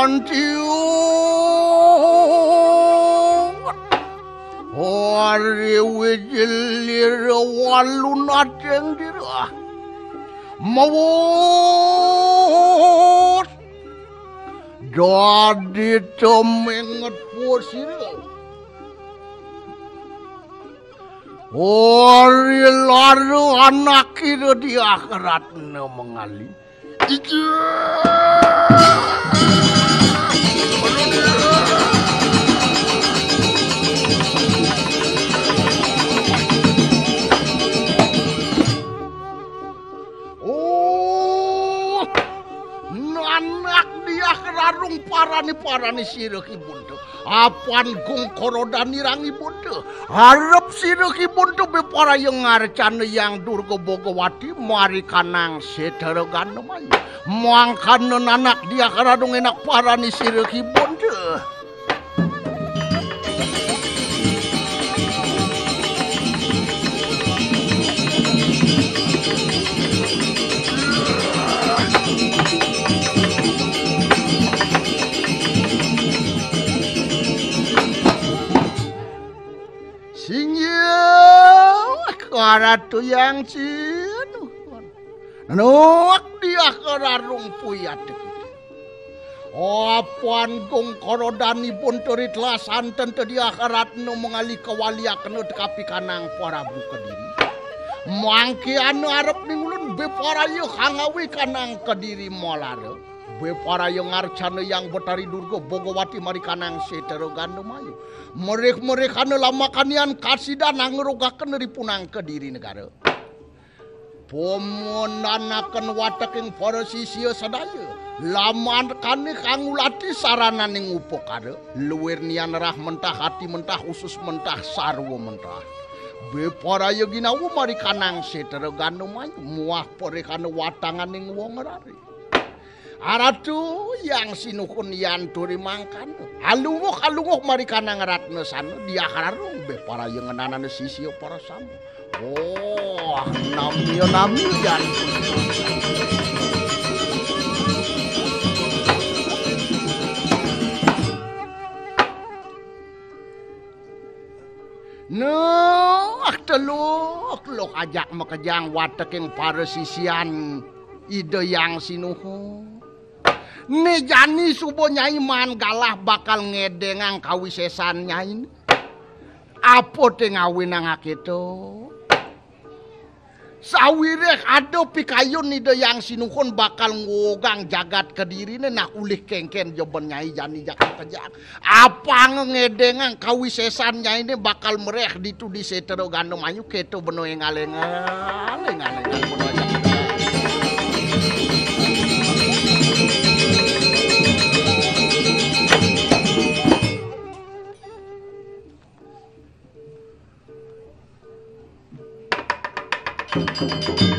pontiu Ori wijilir walun adeng dirah mawut jadi temenget posir Ori laru anak itu di akhirat mengali anak dia kerarung parani sireki buntu apan gung korodani rangi buntu harap sireki buntu bepara yang ngarcan yang durga bogowati mari kanang setara ganemai muangkan anak dia kerarung enak parani sireki buntu Karatu yang cinu nuak dia kerarung puyat Apan gong korodani bunturit lasan tentu dia keratno mengali kewaliakno dekapi kanang Prabu Kediri mangki anu arep ningulun beparayo hangawi kanang Kediri molare beparayo ngarcana yang betari durga bogowati mari kanang setero gandemayu merek anu lama kanian kasidan ngerogakeun dari punang Kediri negara pomonanakeun wateking para sisya sadaya laman kane kangulati sarananing upakara luwir nian rah mentah hati mentah usus mentah sarwa mentah beparayo ginawa mari kanang setero gandemayu muah porekane watanganing wong rari Aratu yang sinukun yan turi mangkan alunguh mari kanang ratna sana dia kararung be para yang ngenanane sisio para samu oh nami yan no teluk ajak makejang wateking para sisian ide yang sinuhun Nih jani subo nyai man galah bakal ngedengang kawisesan nyai apa te ngawin angak itu sawireh ado pikayun ide yang sinuhun bakal ngogang jagat Kediri nak ulih kengken joben nyai jani jakak kejak apa ngedengang kawisesan nyai ini bakal mereh ditu di setero gandum ayu keto beno ngalengan beno aja warnanan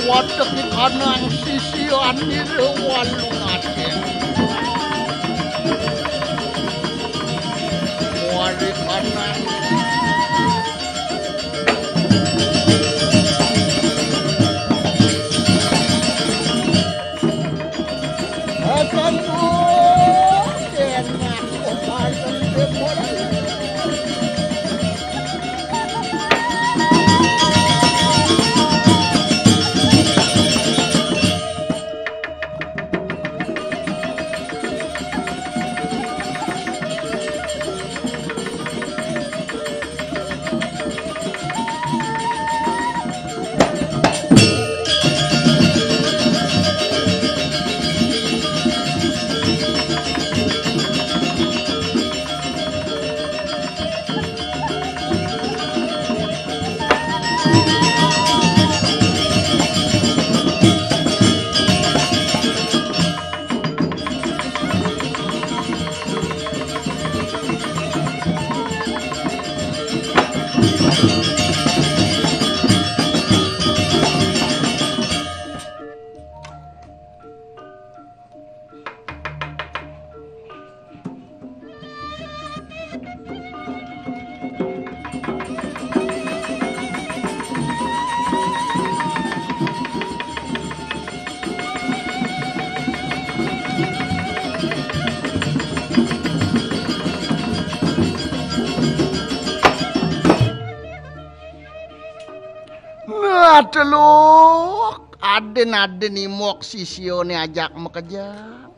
watek di kanang sisian di walung aden wari kanang teluk aden-aden imok sisione ajak mekejang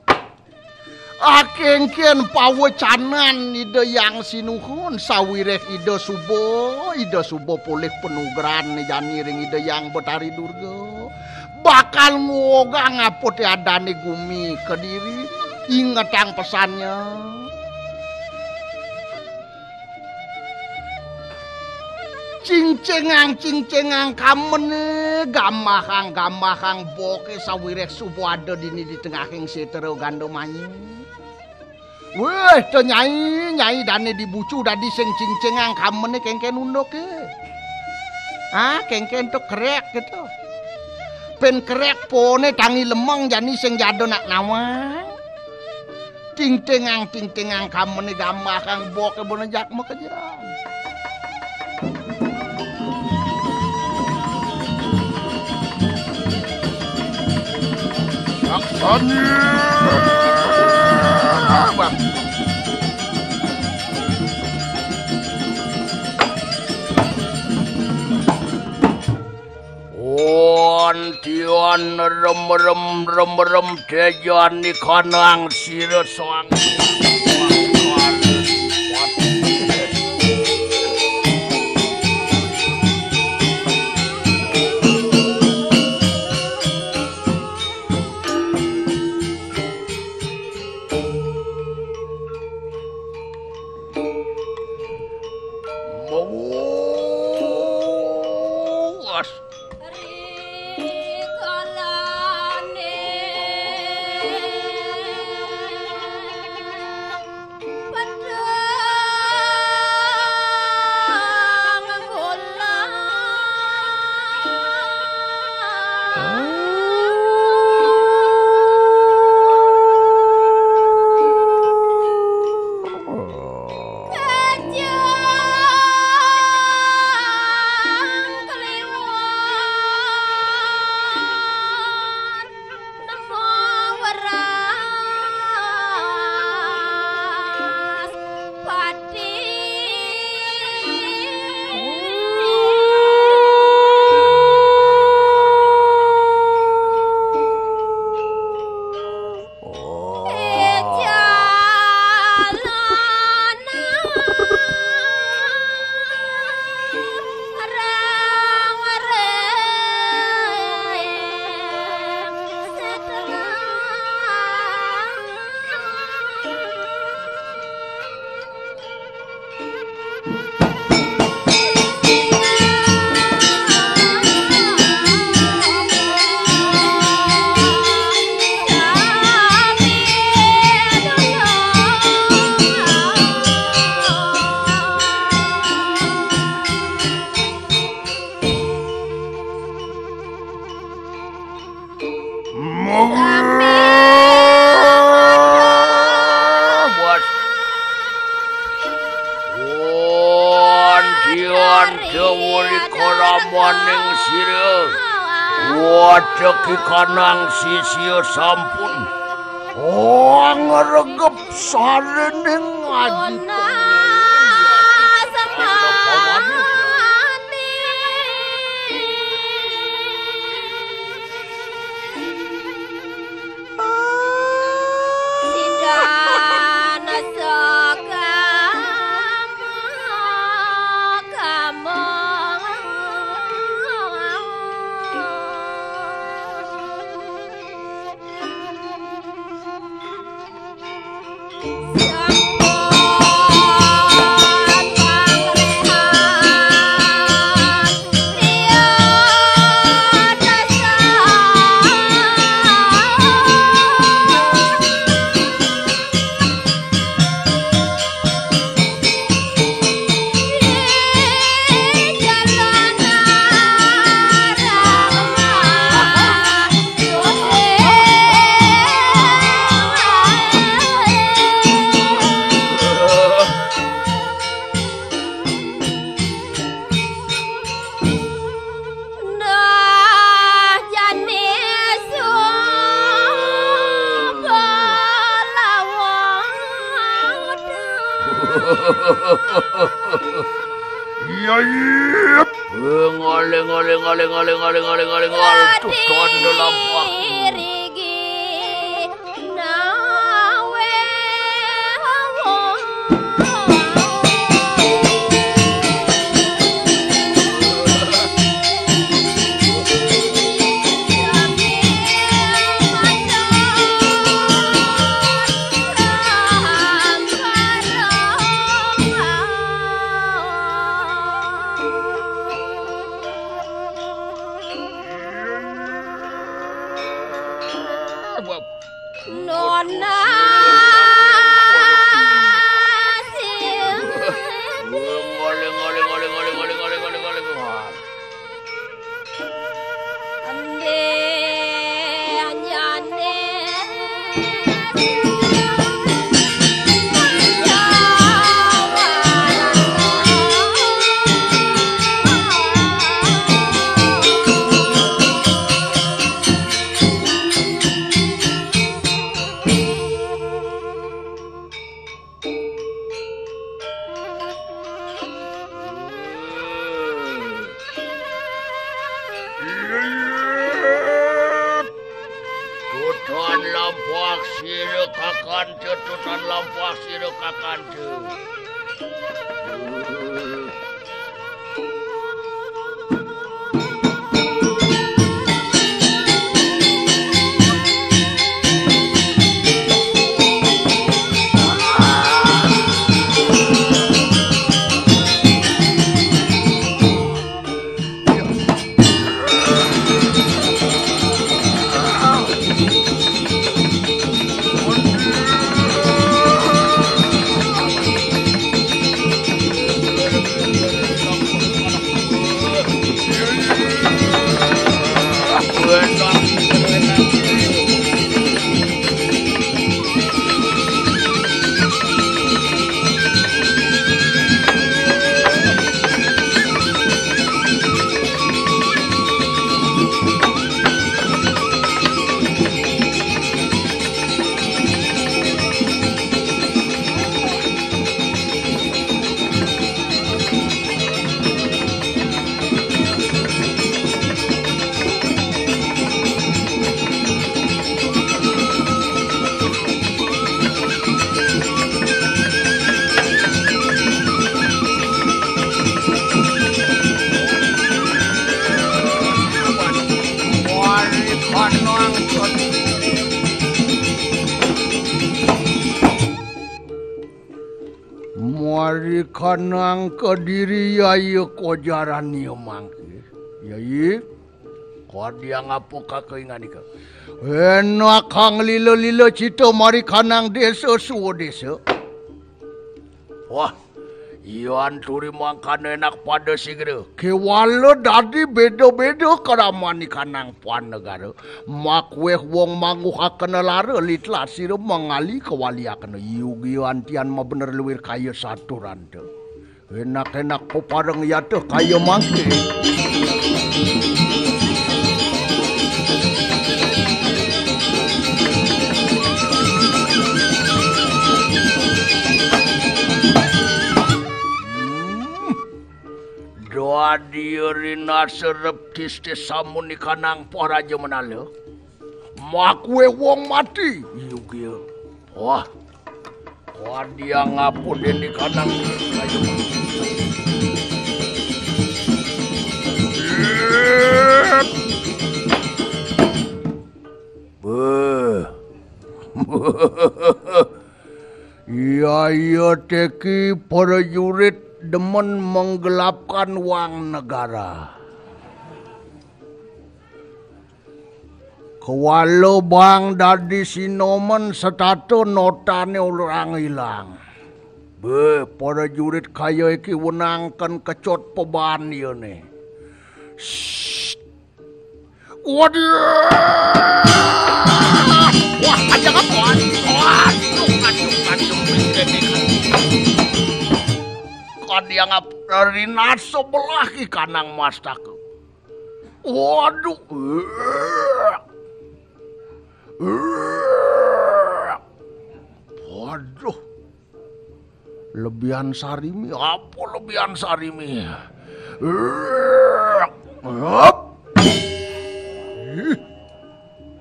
akengken pawecanan ide yang sinuhun sawireh ide subo poleh penugran jani ring ide yang betari durga bakal ngoga ngapote adane gumi kediri inget yang pesannya cingcengang kamen gamahang boke sawireh subo ada dini di tengahing setero gandomanyi weh to nyai dane dibucu dadi sing cingcengang kamen kengken undok kengken to krek gitu pen krek pone tangi lemong jani sing jado nak nawang ting-tingang kamen gamahang boke bonejak mekejang Saksanya Abang Ontion rem dejan di kanang sira soang Wadaki kanang sisir sampun ngeregep sarening ngaji Yai ngale tuton dalam waktu. Tutan lampuak sira kakande. Mari kanang Kediri yai kojaran ieu mangke. Yai kodia ngapuka keingan ika. Enak kang lilo-lilo cito mari kanang desa suwo desa. Wah, iyan turi makan enak pada sigere. Kewala dadi bedo-bedo karamani kanang puan negara. Makweh wong manguhaken lara litla sira mangali kewaliaken. Yugi antian mah bener luwir kaya saturan teu. Enak-enak pepareng ya teh kaya mangke. Doa diurina serep kiste samun kanang poraja menalo. Makwe wong mati. Yugi. Wah. Wah dia ngapun di kanang kayu. Iya teki prajurit demen menggelapkan uang negara. Kewalo bang dadi sinomen setato notane orang hilang. Prajurit kaya iki wenangkan kecot peban ieu ne. Waduh. Wah, aja kapan? Dia ngapri naso belah ki kanang mastaku. Waduh. Waduh. Lebihan sarimi, apa lebihan sarimi? Hop.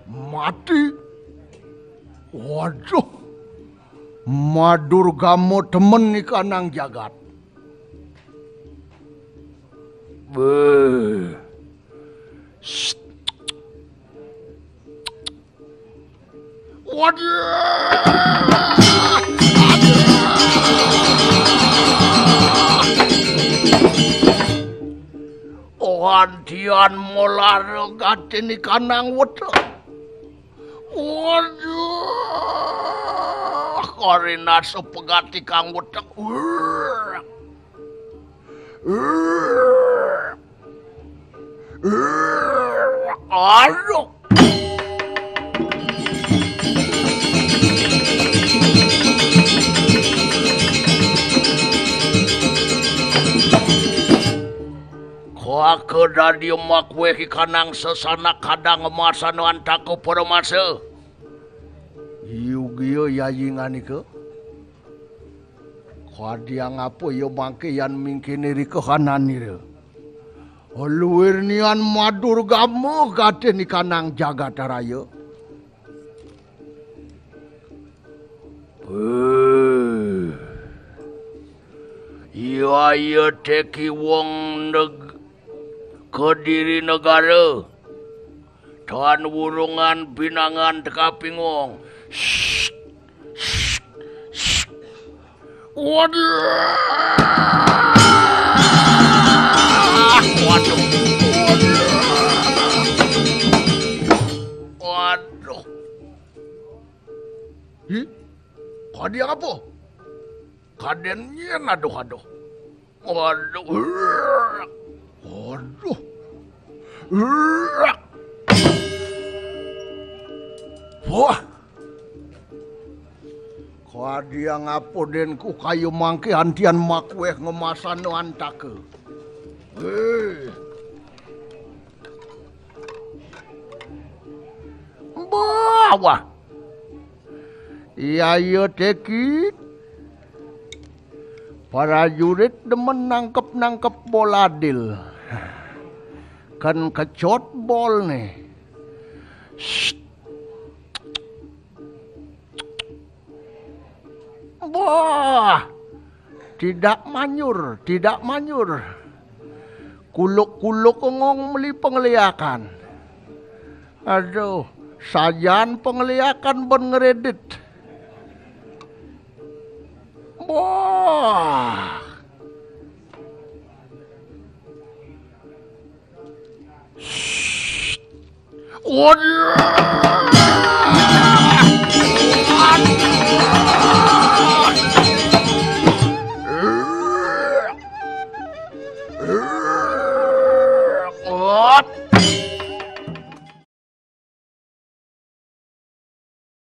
Mati. Waduh. Madurgamo temen nih kanang jagat. Wandian molar gatini kanang wedo. Waduh, korina sepegati kang wedo. Aduh. Aku dari makwe kanang sesana kadang emasan antaku para masa. Yugiyo yayingan ike. Kadiang apa yo mangke yan mingkiniri kehanan nire. Luwir nian madur gamu gaten kanang jagat raya. Iya teki wong Kediri negara dan wurungan binangan tekapingong. Waduh. Hi? Kadi apa? Kadennya aduh. Waduh. Wah. Kadi yang apa denku kayu mangke antian makweh ngemasan antake. Bawa. Iya teki. Para jurid demen nangkep boladil. Kan kecot bol nih. Wah, tidak manyur. Kuluk-kuluk ngong meli pengliakan. Aduh, sajan pengliakan ben ngeredit. Wah. Waduh.